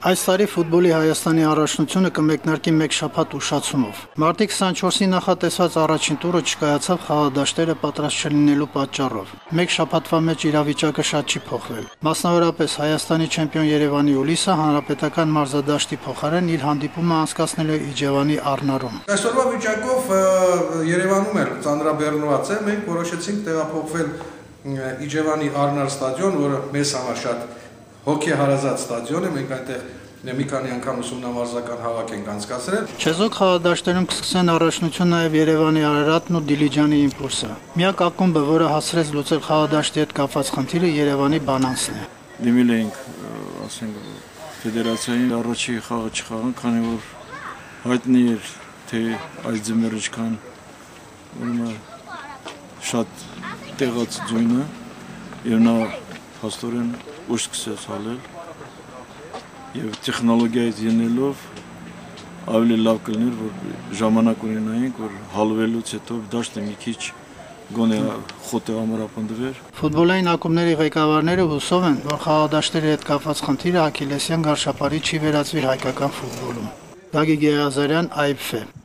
Այս տարի ֆուտբոլի Հայաստանի առաջնությունը կմեկնարկի մեկ շաբաթ ուշացումով։ Մարտի 24-ի նախատեսված առաջին տուրը չկայացավ խաղադաշտերը պատրաստ չլինելու պատճառով։ Մեկ շաբաթվա մեջ իրավիճակը շատ չի փոխվել։ Մասնավորապես Հայաստանի չեմպիոն Երևանի Ուլիսը հանրապետական մարզադաշտի փոխարեն իր հանդիպումը անցկացնել է Իջևանի Առնարում։ Այսօրվա վիճակով Երևանում էլ ծանրաբեռնված է, մենք որոշեցինք տեղափոխվել Իջևանի Առնար ստադիոն, որը մեզ համար շատ հոգեհարազատ ստադիոն է, մենք այնտեղ մի քանի անգամ ուսումնամարզական հավաք ենք անցկացրել։ Չեզոք խաղադաշտերում կսկսեն առաջնություն նաև Երևանի Արարատն ու Դիլիջանի Իմպուլսը։ Միակ ակումբը, որը հասցրեց լուծել խաղադաշտի հետ կապված խնդիրը, Երևանի Բանանսն է։ Դիմել էինք, ասենք, ֆեդերացիային առաջի խաղը չխաղան, քանի որ հայտնի էր, թե այս ձմեռը ինչքան շատ տեղաց ձույնը եւ նա փաստորեն ուշ սկսեց հալել եւ տեխնոլոգիայից ելնելով ավելի լավ կլիներ, որ ժամանակ ունենայինք, որ հալվելուց հետո դաշտը մի քիչ գոնե խոտը ամրապնդվեր։ Ֆուտբոլային ակումբների ղեկավարները հուսով են, որ խաղադաշտերի հետ կապված խնդիրը աքիլեսյան գարշապարի չի վերածվի հայկական ֆուտբոլում։ Գագիկ Ղազարյան, IFF